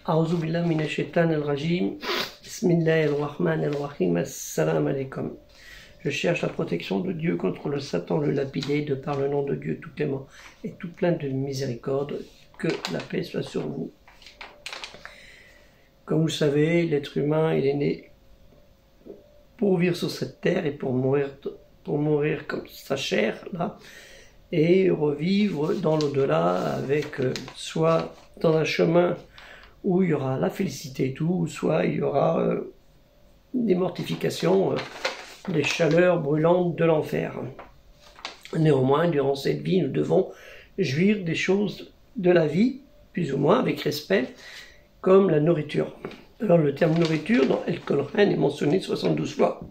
A'ouzou billahi minash shaitanir rajim. Bismillahir rahmanir rahim. Assalamu alaikum. Je cherche la protection de Dieu contre le Satan, le lapidé, de par le nom de Dieu tout clément et tout plein de miséricorde. Que la paix soit sur vous. Comme vous le savez, l'être humain, il est né pour vivre sur cette terre et pour mourir comme sa chair, là, et revivre dans l'au-delà avec soit dans un chemin où il y aura la félicité et tout, soit il y aura des mortifications, des chaleurs brûlantes de l'enfer. Néanmoins, durant cette vie, nous devons jouir des choses de la vie, plus ou moins avec respect, comme la nourriture. Alors le terme nourriture dans Al-Qur'an est mentionné 72 fois,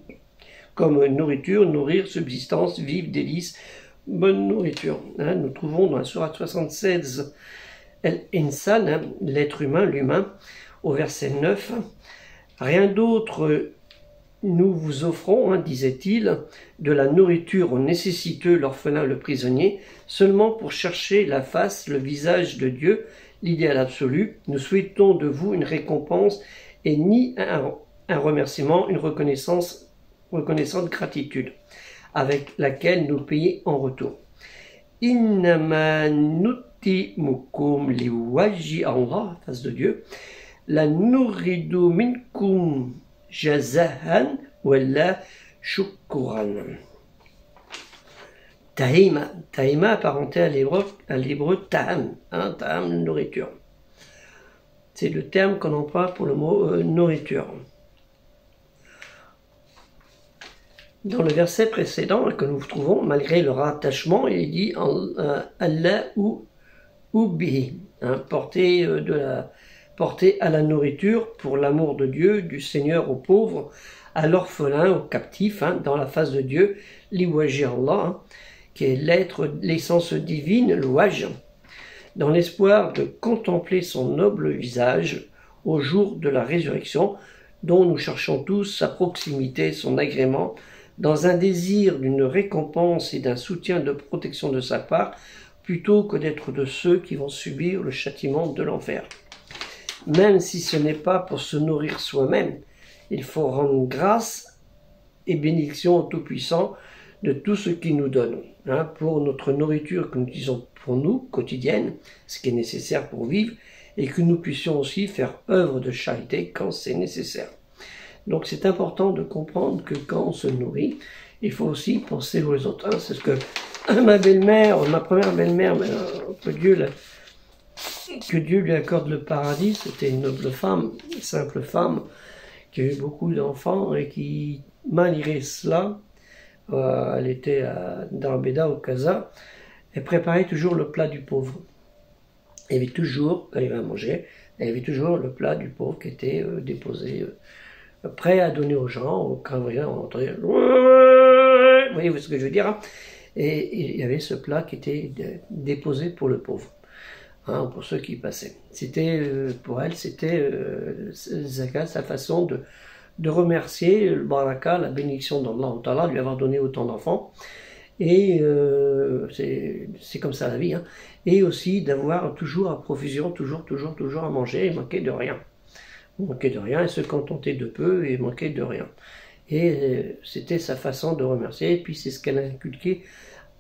comme nourriture, nourrir, subsistance, vivre, délice, bonne nourriture. Nous trouvons dans la sourate 76 Al-Insan, l'être humain, l'humain, au verset 9, rien d'autre nous vous offrons, disait-il, de la nourriture aux nécessiteux, l'orphelin, le prisonnier, seulement pour chercher la face, le visage de Dieu, l'idéal absolu. Nous souhaitons de vous une récompense et ni un remerciement, une reconnaissante gratitude, avec laquelle nous payer en retour. Innama nutimukum liwajhi Allah, face de Dieu, la nuridu minkum jazahan wala shukran. Tahima, tahima apparenté à l'hébreu ta'am, ta'am, nourriture. C'est le terme qu'on emploie pour le mot nourriture. Dans le verset précédent que nous trouvons, malgré le rattachement, il dit Allah ou bihi, porter à la nourriture pour l'amour de Dieu, du Seigneur aux pauvres, à l'orphelin, aux captifs, dans la face de Dieu, l'iwaji Allah, qui est l'essence divine, l'ouaj, dans l'espoir de contempler son noble visage au jour de la résurrection, dont nous cherchons tous sa proximité, son agrément, dans un désir d'une récompense et d'un soutien de protection de sa part, plutôt que d'être de ceux qui vont subir le châtiment de l'enfer. Même si ce n'est pas pour se nourrir soi-même, il faut rendre grâce et bénédiction au Tout-Puissant de tout ce qu'il nous donne, pour notre nourriture que nous utilisons pour nous, quotidienne, ce qui est nécessaire pour vivre, et que nous puissions aussi faire œuvre de charité quand c'est nécessaire. Donc c'est important de comprendre que quand on se nourrit, il faut aussi penser aux autres. C'est ce que ma belle-mère, ma première belle-mère, que Dieu lui accorde le paradis, c'était une noble femme, une simple femme, qui a eu beaucoup d'enfants et qui, malgré cela, elle était à Darbeda, au Casa, elle préparait toujours le plat du pauvre. Il y avait toujours, quand il va manger, il y avait toujours le plat du pauvre qui était déposé, prêt à donner aux gens, quand on entendait, vous voyez ce que je veux dire, et il y avait ce plat qui était déposé pour le pauvre. Pour ceux qui passaient. C'était, pour elle, c'était Zakat, sa façon de remercier le baraka, la bénédiction d'Allah, de lui avoir donné autant d'enfants. Et c'est comme ça la vie. Et aussi d'avoir toujours à provision, toujours à manger et manquer de rien. Manquer de rien et se contenter de peu et manquer de rien. Et c'était sa façon de remercier. Et puis c'est ce qu'elle a inculqué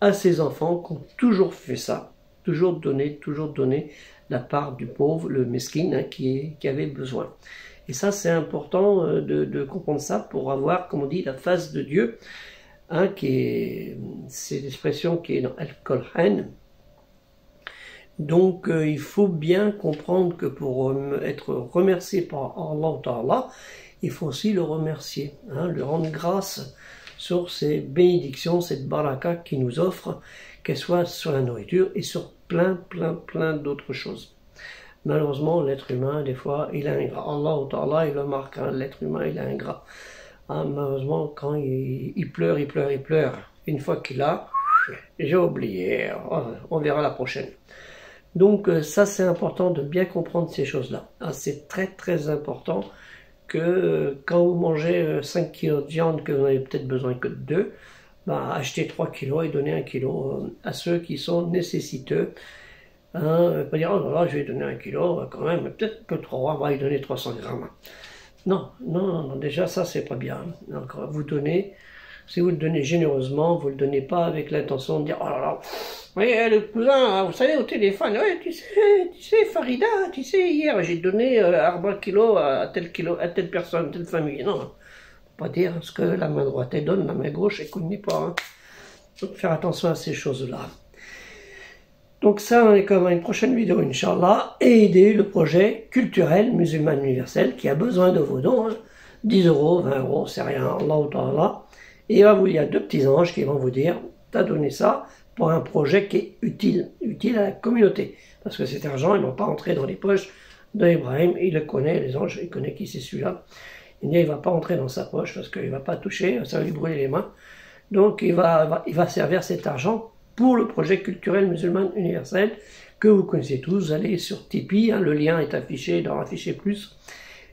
à ses enfants qui ont toujours fait ça. Toujours donner la part du pauvre, le mesquin, qui avait besoin. Et ça, c'est important de comprendre ça pour avoir, comme on dit, la face de Dieu, c'est l'expression qui est dans Al-Qur'an. Donc, il faut bien comprendre que pour être remercié par Allah Ta'ala, il faut aussi le remercier, lui rendre grâce sur ces bénédictions, cette baraka qu'il nous offre, qu'elle soit sur la nourriture et sur plein d'autres choses. Malheureusement, l'être humain, des fois, il est ingrat. Allah Ta'ala, il le marque, l'être humain, il est ingrat. Malheureusement, quand il pleure. Une fois qu'il a, j'ai oublié, on verra la prochaine. Donc ça, c'est important de bien comprendre ces choses-là. C'est très important que quand vous mangez 5 kilos de viande, que vous n'avez peut-être besoin que de 2, achetez 3 kilos et donnez 1 kilo à ceux qui sont nécessiteux Hein, pas dire, oh là là, je vais lui donner 1 kilo, quand même, peut-être que 3, on va lui donner 300 grammes. Non, non, non, déjà ça c'est pas bien. Donc vous donnez, si vous le donnez généreusement, vous le donnez pas avec l'intention de dire, oh là là, oui, le cousin, vous savez, au téléphone, ouais, tu sais, Farida, tu sais, hier j'ai donné 40 kilos à telle personne, telle famille. Non, pas dire ce que la main droite elle donne, la main gauche elle connaît pas. Hein. Donc faire attention à ces choses-là. Donc ça, on est comme à une prochaine vidéo, Inch'Allah, et aider le projet culturel musulman universel qui a besoin de vos dons, hein. 10 euros, 20 euros, c'est rien, Allah Ta'ala. Et il y a 2 petits anges qui vont vous dire, t'as donné ça pour un projet qui est utile à la communauté. Parce que cet argent, il ne va pas entrer dans les poches d'Ibrahim, il le connaît, les anges, il connaît qui c'est celui-là. Il ne va pas entrer dans sa poche parce qu'il ne va pas toucher, ça va lui brûler les mains. Donc il va servir cet argent pour le projet culturel musulman universel que vous connaissez tous. Vous allez sur Tipeee, hein, le lien est affiché dans Afficher Plus,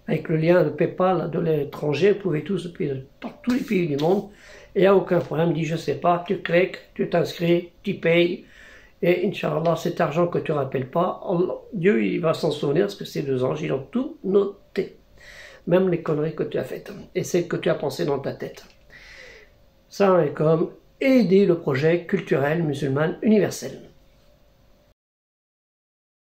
avec le lien de PayPal de l'étranger. Vous pouvez tous par tous les pays du monde, il n'y a aucun problème. Dit je sais pas, tu cliques, tu t'inscris, tu payes, et Inch'Allah, cet argent que tu ne rappelles pas, Allah, Dieu il va s'en souvenir parce que ces 2 anges, ils ont tout noté, même les conneries que tu as faites et celles que tu as pensées dans ta tête. Salam alaikum, aider le projet culturel musulman universel.